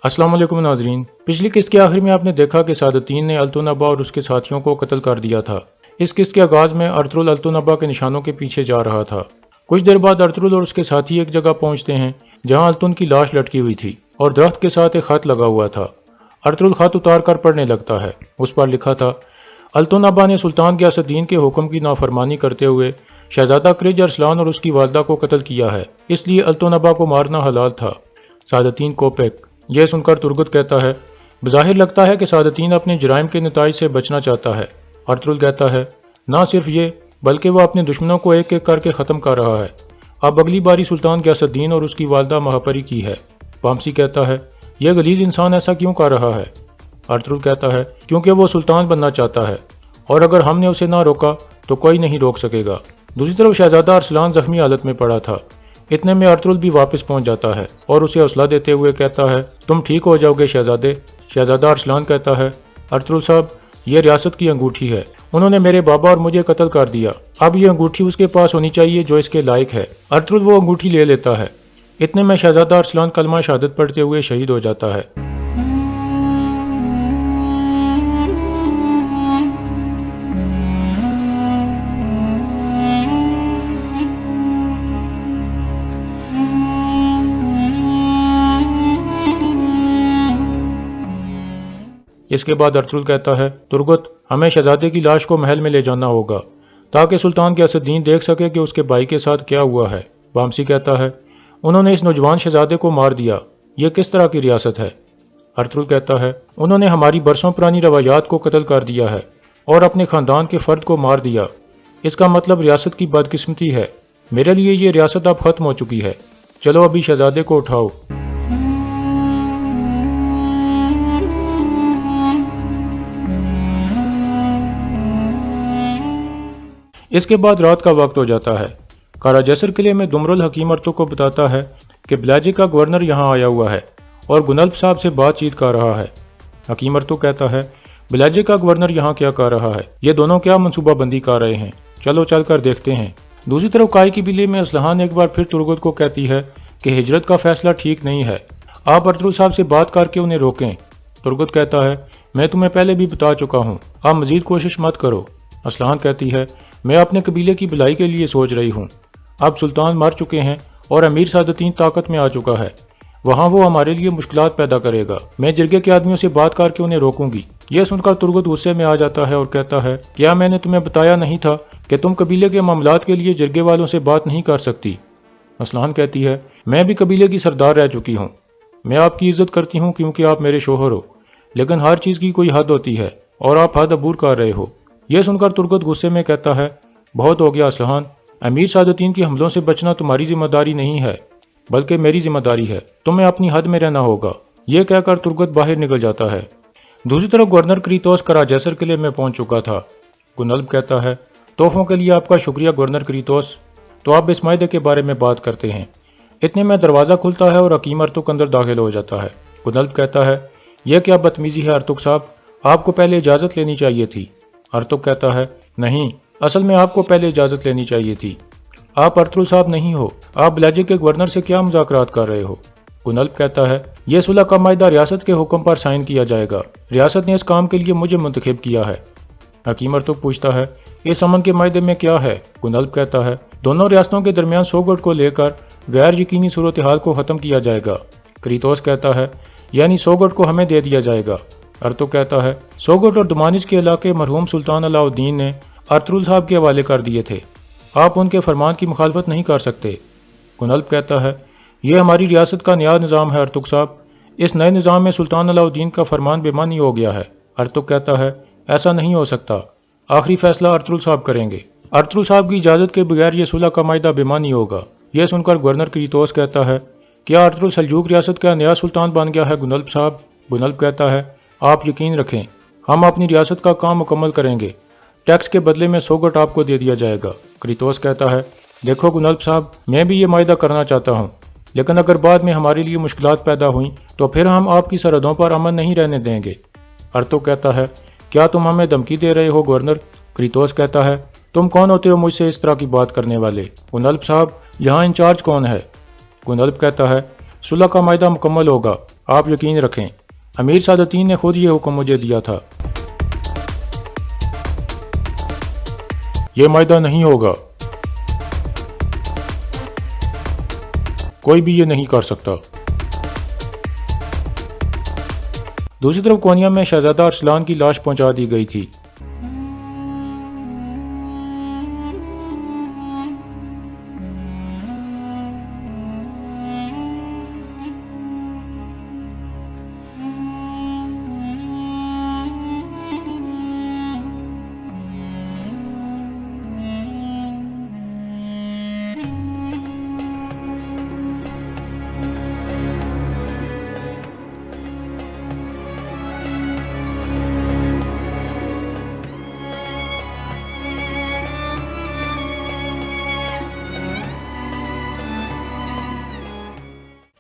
अस्सलाम वालेकुम नाजरीन। पिछली किस्त के आखिर में आपने देखा कि सादतीन ने अल्तुनबा और उसके साथियों को कत्ल कर दिया था। इस किस्त के आगाज में अर्तुल अल्तुनबा के निशानों के पीछे जा रहा था। कुछ देर बाद अर्तुल और उसके साथी एक जगह पहुंचते हैं जहां अल्तुन की लाश लटकी हुई थी और दरख्त के साथ एक खत लगा हुआ था। अर्तुल खत उतार कर पढ़ने लगता है। उस पर लिखा था, अल्तुनबा ने सुल्तान गियासुद्दीन के हुक्म की नाफरमानी करते हुए शहजादा क्रिज अरसलान और उसकी वालदा को कत्ल किया है, इसलिए अल्तुनबा को मारना हलाल था। सादतीन कोपेक। यह सुनकर तुर्गत कहता है, बज़ाहिर लगता है कि सादतीन अपने जुराइम के नताइज से बचना चाहता है। अर्तुल कहता है, ना सिर्फ ये बल्कि वह अपने दुश्मनों को एक एक करके ख़त्म कर रहा है। अब अगली बारी सुल्तान गियासुद्दीन और उसकी वालदा महापरी की है। वामसी कहता है, यह गलीज इंसान ऐसा क्यों कर रहा है? अर्तुल कहता है, क्योंकि वो सुल्तान बनना चाहता है और अगर हमने उसे ना रोका तो कोई नहीं रोक सकेगा। दूसरी तरफ शहजादा अरसलान जख्मी हालत में पड़ा था। इतने में अर्तुल भी वापस पहुंच जाता है और उसे हौसला देते हुए कहता है, तुम ठीक हो जाओगे शहजादे। शहजादा अरसलान कहता है, अर्तुल साहब, यह रियासत की अंगूठी है। उन्होंने मेरे बाबा और मुझे कत्ल कर दिया। अब यह अंगूठी उसके पास होनी चाहिए जो इसके लायक है। अर्तुल वो अंगूठी ले लेता है। इतने में शहजादा अरसलान कलमा शहादत पढ़ते हुए शहीद हो जाता है। इसके बाद अर्तुल कहता है, तुर्गत, हमें शहजादे की लाश को महल में ले जाना होगा ताकि सुल्तान गियासुद्दीन देख सके कि उसके भाई के साथ क्या हुआ है। वामसी कहता है, उन्होंने इस नौजवान शहजादे को मार दिया। यह किस तरह की रियासत है? अर्तुल कहता है, उन्होंने हमारी बरसों पुरानी रवायात को कत्ल कर दिया है और अपने खानदान के फर्द को मार दिया। इसका मतलब रियासत की बदकिस्मती है। मेरे लिए ये रियासत अब खत्म हो चुकी है। चलो अभी शहजादे को उठाओ। इसके बाद रात का वक्त हो जाता है। कारा जैसर किले में दुमरुल हकीम अर्तुल को बताता है कि बिलाजी का गवर्नर यहाँ आया हुआ है और गुनल्ब साहब से बातचीत कर रहा है। हकीम अर्तुल कहता है, बिलाजी का गवर्नर यहाँ क्या कर रहा है? ये दोनों क्या मनसूबाबंदी कर रहे हैं? चलो चल कर देखते हैं। दूसरी तरफ काय की बिल्ली में असलहान एक बार फिर तुर्गत को कहती है कि हिजरत का फैसला ठीक नहीं है, आप अर्तुल साहब से बात करके उन्हें रोकें। तुर्गत कहता है, मैं तुम्हें पहले भी बता चुका हूँ, आप मजीद कोशिश मत करो। असलहान कहती है, मैं अपने कबीले की भलाई के लिए सोच रही हूँ। अब सुल्तान मर चुके हैं और अमीर सादतीन ताकत में आ चुका है। वहाँ वो हमारे लिए मुश्किलात पैदा करेगा। मैं जिरगे के आदमियों से बात करके उन्हें रोकूंगी। यह सुनकर तुर्गत गुस्से में आ जाता है और कहता है, क्या मैंने तुम्हें बताया नहीं था कि तुम कबीले के मामलात के लिए जिरगे वालों से बात नहीं कर सकती? असलहान कहती है, मैं भी कबीले की सरदार रह चुकी हूँ। मैं आपकी इज्जत करती हूँ क्योंकि आप मेरे शोहर हो, लेकिन हर चीज़ की कोई हद होती है और आप हद अबूर कर रहे हो। यह सुनकर तुर्गत गुस्से में कहता है, बहुत हो गया असलहान, अमीर सादतीन के हमलों से बचना तुम्हारी जिम्मेदारी नहीं है बल्कि मेरी जिम्मेदारी है। तुम्हें अपनी हद में रहना होगा। यह कहकर तुर्गत बाहर निकल जाता है। दूसरी तरफ गवर्नर क्रीतोस करा जैसर किले में पहुंच चुका था। गुनल्ब कहता है, तोहफों के लिए आपका शुक्रिया गवर्नर क्रीतोस। तो आप इस मायदे के बारे में बात करते हैं। इतने में दरवाज़ा खुलता है और हकीम अर्तुक अंदर दाखिल हो जाता है। गुनल्ब कहता है, यह क्या बदतमीजी है अर्तुक साहब, आपको पहले इजाज़त लेनी चाहिए थी। अर्तुक कहता है, नहीं, असल में आपको पहले इजाज़त लेनी चाहिए थी। आप अर्तुल साहब नहीं हो। आप बिलाजी के गवर्नर से क्या मुज़ाकरात कर रहे हो? गुनल्ब कहता है, यह सुलह का मायदा रियासत के हुक्म पर साइन किया जाएगा। रियासत ने इस काम के लिए मुझे मुंतखब किया है। हकीम अर्तुक पूछता है, इस अमन के मायदे में क्या है? गुनल्ब कहता है, दोनों रियासतों के दरमियान सोगट को लेकर गैर यकीनी सूरत हाल को ख़त्म किया जाएगा। क्रीतोस कहता है, यानी सोगट को हमें दे दिया जाएगा। अर्तुक कहता है, सोगट और दुमानिज के इलाके मरहूम सुल्तान अलाउद्दीन ने अर्तुल साहब के हवाले कर दिए थे। आप उनके फरमान की मुखालफत नहीं कर सकते। गुनल्ब कहता है, यह हमारी रियासत का नया निज़ाम है अर्तुक साहब। इस नए निज़ाम में सुल्तान अलाउद्दीन का फरमान बेमानी हो गया है। अर्तुक कहता है, ऐसा नहीं हो सकता। आखिरी फैसला अर्तुल साहब करेंगे। अर्तुल साहब की इजाज़त के बगैर यह सुलह का मायदा बेमानी होगा। यह सुनकर गवर्नर क्रीतोस कहता है, क्या अर्तुल सल्जूक रियासत का नया सुल्तान बन गया है गुनल्ब साहब? गुनल्ब कहता है, आप यकीन रखें, हम अपनी रियासत का काम मुकम्मल करेंगे। टैक्स के बदले में सोगट आपको दे दिया जाएगा। क्रीतोस कहता है, देखो गुनल्ब साहब, मैं भी ये मायदा करना चाहता हूँ, लेकिन अगर बाद में हमारे लिए मुश्किलात पैदा हुई तो फिर हम आपकी सरहदों पर अमन नहीं रहने देंगे। अर्तुक कहता है, क्या तुम हमें धमकी दे रहे हो गवर्नर? क्रीतोस कहता है, तुम कौन होते हो मुझसे इस तरह की बात करने वाले? गुनल्ब साहब, यहाँ इंचार्ज कौन है? गुनल्ब कहता है, صلح کا معاہدہ مکمل ہوگا، آپ یقین رکھیں۔ امیر سعادتین نے خود یہ حکم مجھے دیا تھا۔ یہ معاہدہ نہیں ہوگا، کوئی بھی یہ نہیں کر سکتا۔ دوسری طرف کونیا میں شہزادہ ارسلان کی لاش پہنچا دی گئی تھی۔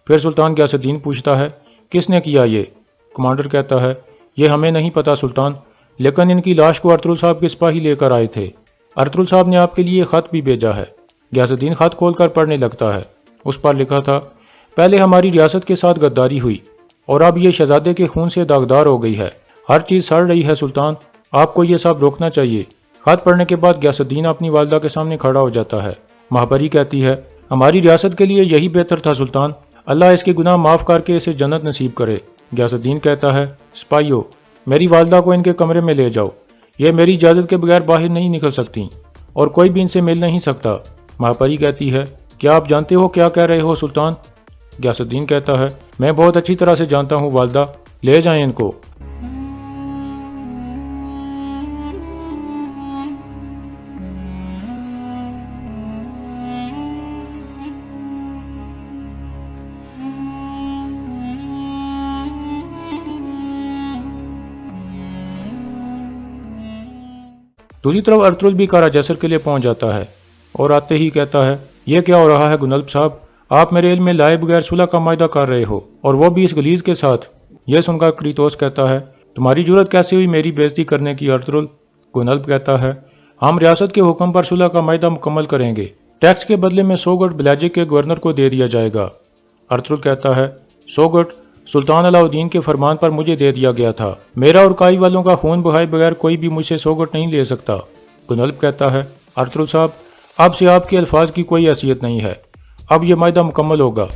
پھر سلطان غیاث الدین پوچھتا ہے، کس نے کیا یہ؟ کمانڈر کہتا ہے، یہ ہمیں نہیں پتا سلطان، لیکن ان کی لاش کو ارطغرل صاحب کے سپاہی لے کر آئے تھے۔ ارطغرل صاحب نے آپ کے لیے خط بھی بھیجا ہے۔ غیاث الدین خط کھول کر پڑھنے لگتا ہے۔ اس پر لکھا تھا، پہلے ہماری ریاست کے ساتھ غداری ہوئی اور اب یہ شہزادے کے خون سے داغدار ہو گئی ہے۔ ہر چیز سڑ رہی ہے سلطان، آپ کو یہ سب روکنا چاہیے۔ خط پڑھنے کے بعد غیاث الدین اپنی والدہ کے سامنے کھڑا ہو جاتا ہے۔ مہاپری کہتی ہے، ہماری ریاست کے لیے یہی بہتر تھا سلطان، اللہ اس کے گناہ معاف کر کے اسے جنت نصیب کرے۔ غیاث الدین کہتا ہے، سپاہیو، میری والدہ کو ان کے کمرے میں لے جاؤ، یہ میری اجازت کے بغیر باہر نہیں نکل سکتی اور کوئی بھی ان سے مل نہیں سکتا۔ مہاپری کہتی ہے، کیا آپ جانتے ہو کیا کہہ رہے ہو سلطان؟ غیاث الدین کہتا ہے، میں بہت اچھی طرح سے جانتا ہوں والدہ، لے جائیں ان کو۔ دوسری طرف ارطغرل بھی کارا جیسر کے لیے پہنچ جاتا ہے اور آتے ہی کہتا ہے، یہ کیا ہو رہا ہے گنلب صاحب، آپ میرے علم میں لائے بغیر صلح کا معاہدہ کر رہے ہو اور وہ بھی اس غلیظ کے ساتھ۔ یہ سن کر کریتوس کہتا ہے، تمہاری جرت کیسے ہوئی میری بےعزتی کرنے کی ارطغرل؟ گنلب کہتا ہے، ہم ریاست کے حکم پر صلح کا معاہدہ مکمل کریں گے، ٹیکس کے بدلے میں 100 گٹ بلیجک کے گورنر کو دے دیا جائے گا۔ ارطغرل کہتا ہے، 100 گٹ سلطان علاء الدین کے فرمان پر مجھے دے دیا گیا تھا، میرا اور کائی والوں کا خون بہائے بغیر کوئی بھی مجھ سے 100 گٹ نہیں لے سکتا۔ گنلب کہتا ہے، ارطغرل صاحب، اب سے آپ کے الفاظ کی کوئی حیثیت نہیں ہے، اب یہ معاہدہ مکمل ہوگا۔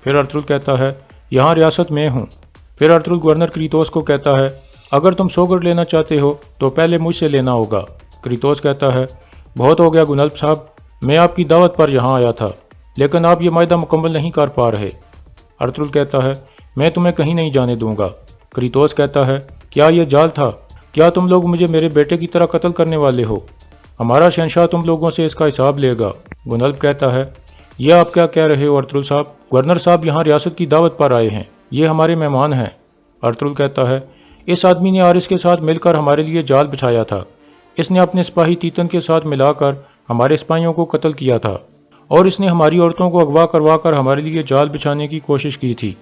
پھر ارطغرل کہتا ہے، یہاں ریاست میں ہوں۔ پھر ارطغرل گورنر کریتوس کو کہتا ہے، اگر تم 100 گٹ لینا چاہتے ہو تو پہلے مجھ سے لینا ہوگا۔ کریتوس کہتا ہے، بہت ہو گیا گنلب صاحب، میں آپ کی دعوت پر یہاں آیا تھا لیکن آپ یہ معاہدہ مکمل نہیں کر پا رہے۔ ارطغرل کہتا ہے، میں تمہیں کہیں نہیں جانے دوں گا۔ کریتوس کہتا ہے، کیا یہ جال تھا؟ کیا تم لوگ مجھے میرے بیٹے کی طرح قتل کرنے والے ہو؟ ہمارا شہنشاہ تم لوگوں سے اس کا حساب لے گا۔ گنلب کہتا ہے، یہ آپ کیا کہہ رہے ہو ارطغرل صاحب؟ گورنر صاحب یہاں ریاست کی دعوت پر آئے ہیں، یہ ہمارے مہمان ہیں۔ ارطغرل کہتا ہے، اس آدمی نے آرس کے ساتھ مل کر ہمارے لیے جال بچھایا تھا، اس نے اپنے سپاہی تیتن کے ساتھ ملا کر ہمارے سپاہیوں کو قتل کیا تھا اور اس نے ہماری عورتوں کو اغوا کروا کر ہمارے لیے جال بچھانے کی کوشش کی تھی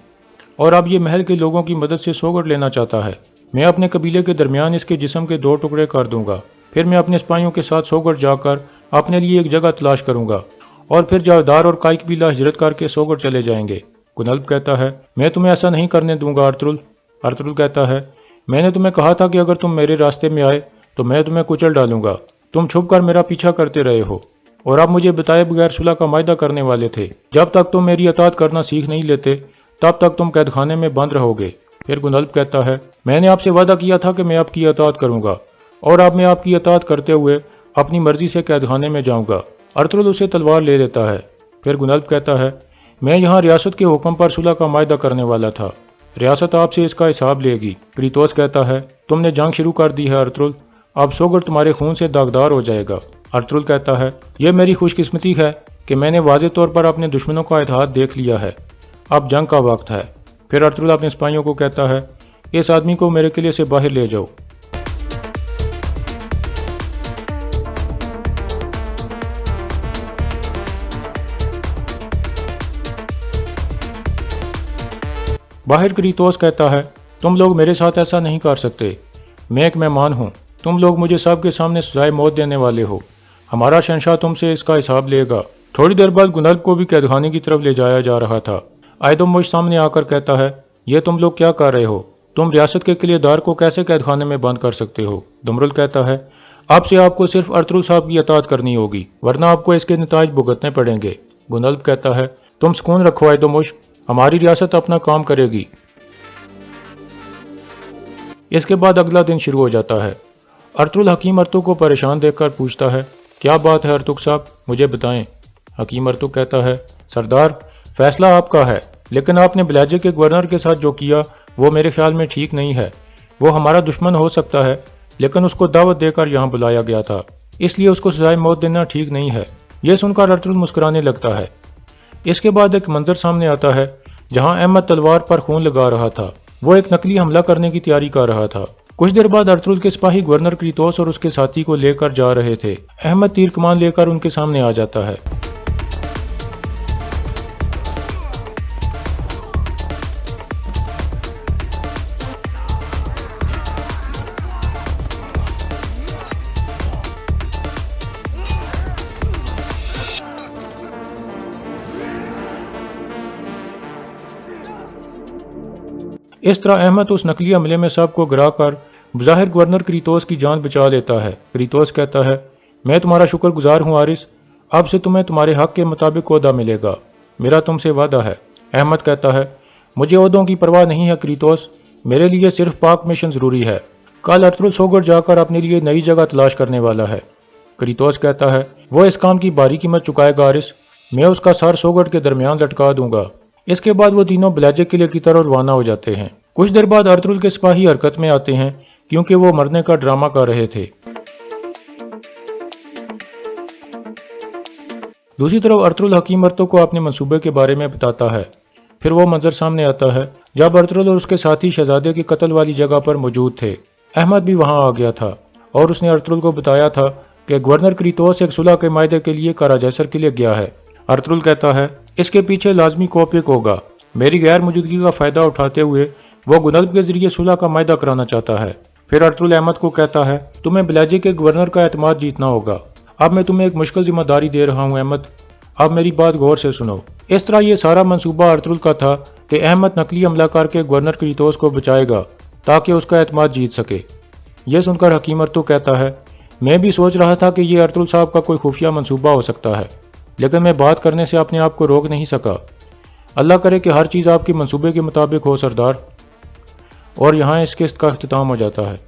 اور اب یہ محل کے لوگوں کی مدد سے 100 گٹ لینا چاہتا ہے۔ میں اپنے قبیلے کے درمیان اس کے جسم کے 2 ٹکڑے کر دوں گا، پھر میں اپنے سپاہیوں کے ساتھ 100 گٹ جا کر اپنے لیے ایک جگہ تلاش کروں گا اور پھر جاودار اور کائی قبیلہ ہجرت کر کے 100 گٹ چلے جائیں گے۔ گنلب کہتا ہے، میں تمہیں ایسا نہیں کرنے دوں گا ارطغرل۔ ارطغرل کہتا ہے، میں نے تمہیں کہا تھا کہ اگر تم میرے راستے میں آئے تو میں تمہیں کچل ڈالوں گا، تم چھپ کر میرا پیچھا کرتے رہے ہو اور اب مجھے بتائے بغیر صلح کا معاہدہ کرنے والے تھے۔ جب تک تم میری اطاعت کرنا سیکھ نہیں لیتے تب تک تم قید خانے میں بند رہو گے۔ پھر گنلب کہتا ہے، میں نے آپ سے وعدہ کیا تھا کہ میں آپ کی اطاعت کروں گا اور اب میں آپ کی اطاعت کرتے ہوئے اپنی مرضی سے قید خانے میں جاؤں گا۔ ارطغرل اسے تلوار لے لیتا ہے۔ پھر گنلب کہتا ہے، میں یہاں ریاست کے حکم پر صلح کا معاہدہ کرنے والا تھا، ریاست آپ سے اس کا حساب لے گی۔ کریتوس کہتا ہے، تم نے جنگ شروع کر دی ہے ارطغرل، اب 100 گٹ تمہارے خون سے داغدار ہو جائے گا۔ ارطغرل کہتا ہے، یہ میری خوش قسمتی ہے کہ میں نے واضح طور پر اپنے دشمنوں کا اتحاد دیکھ لیا ہے، اب جنگ کا وقت ہے۔ پھر ارطغرل اپنے سپاہیوں کو کہتا ہے، اس آدمی کو میرے قلعے سے باہر لے جاؤ۔ बाहर क्रीतोस कहता है, तुम लोग मेरे साथ ऐसा नहीं कर सकते, मैं एक मेहमान हूँ, तुम लोग मुझे सबके सामने सजाए मौत देने वाले हो, हमारा शहंशाह तुमसे इसका हिसाब लेगा। थोड़ी देर बाद गुनल्फ को भी कैदखाने की तरफ ले जाया जा रहा था। आयदोमुश सामने आकर कहता है, ये तुम लोग क्या कर रहे हो, तुम रियासत के किलेदार को कैसे कैदखाने में बंद कर सकते हो। दुमरुल कहता है, अब से आपको सिर्फ अर्तुल साहब की इताअत करनी होगी, वरना आपको इसके नताइज भुगतने पड़ेंगे। गुनल्फ कहता है, तुम सुकून रखो आयदोमुश, हमारी रियासत अपना काम करेगी। इसके बाद अगला दिन शुरू हो जाता है। अर्तुल हकीम अर्तुग को परेशान देखकर पूछता है, क्या बात है अर्तुग साहब, मुझे बताएं। हकीम अर्तुग कहता है, सरदार, फैसला आपका है, लेकिन आपने ब्लाजे के गवर्नर के साथ जो किया वो मेरे ख्याल में ठीक नहीं है। वो हमारा दुश्मन हो सकता है, लेकिन उसको दावत देकर यहाँ बुलाया गया था, इसलिए उसको सजाए मौत देना ठीक नहीं है। यह सुनकर अर्तुल मुस्कुराने लगता है। इसके बाद एक मंजर सामने आता है जहाँ अहमद तलवार पर खून लगा रहा था। वो एक नकली हमला करने की तैयारी कर रहा था। कुछ देर बाद अर्तुल के सिपाही गवर्नर क्रीतोस और उसके साथी को लेकर जा रहे थे। अहमद तीर कमान लेकर उनके सामने आ जाता है। इस तरह अहमद उस नकली हमले में सबको गिराकर बज़ाहिर गवर्नर क्रीतोस की जान बचा लेता है। क्रीतोस कहता है, मैं तुम्हारा शुक्रगुजार हूँ आरिस, अब से तुम्हें तुम्हारे हक के मुताबिक ओहदा मिलेगा, मेरा तुमसे वादा है। अहमद कहता है, मुझे ओहदों की परवाह नहीं है क्रीतोस, मेरे लिए सिर्फ पाक मिशन जरूरी है। कल अर्तुल सोगढ़ जाकर अपने लिए नई जगह तलाश करने वाला है। क्रीतोस कहता है, वो इस काम की भारी कीमत चुकाएगा आरिस, मैं उसका सर सोगढ़ के दरमियान लटका दूंगा। इसके बाद वो तीनों ब्लाजे किले की तरफ रवाना हो जाते हैं। कुछ देर बाद अर्तुल के सिपाही हरकत में आते हैं क्योंकि वो मरने का ड्रामा कर रहे थे। दूसरी तरफ अर्तुल हकीम अर्तुग को अपने मंसूबे के बारे में बताता है। फिर वो मंजर सामने आता है जब अर्तुल और उसके साथी शहजादे की कत्ल वाली जगह पर मौजूद थे। अहमद भी वहां आ गया था और उसने अर्तुल को बताया था कि गवर्नर क्रीतोस एक सुलह के मायदे के लिए काराजैसर के लिए गया है। अर्तुल कहता है, इसके पीछे लाजमी कोपिक होगा। मेरी गैर मौजूदगी का फायदा उठाते हुए वो गुनल्फ के जरिए सुलह का मायदा कराना चाहता है। फिर अर्तुल अहमद को कहता है, तुम्हें ब्लाजे के गवर्नर का एतमाद जीतना होगा। अब मैं तुम्हें एक मुश्किल जिम्मेदारी दे रहा हूँ अहमद, अब मेरी बात गौर से सुनो। इस तरह ये सारा मंसूबा अर्तुल का था कि अहमद नकली हमला करके गवर्नर क्रीतोस को बचाएगा ताकि उसका एतमाद जीत सके। यह सुनकर हकीम अर्तुग कहता है, मैं भी सोच रहा था कि यह अर्तुल साहब का कोई खुफिया मंसूबा हो सकता है, लेकिन मैं बात करने से अपने आप को रोक नहीं सका। अल्लाह करे कि हर चीज़ आपके मंसूबे के मुताबिक हो सरदार। और यहाँ इस किस्त का अख्तिताम हो जाता है।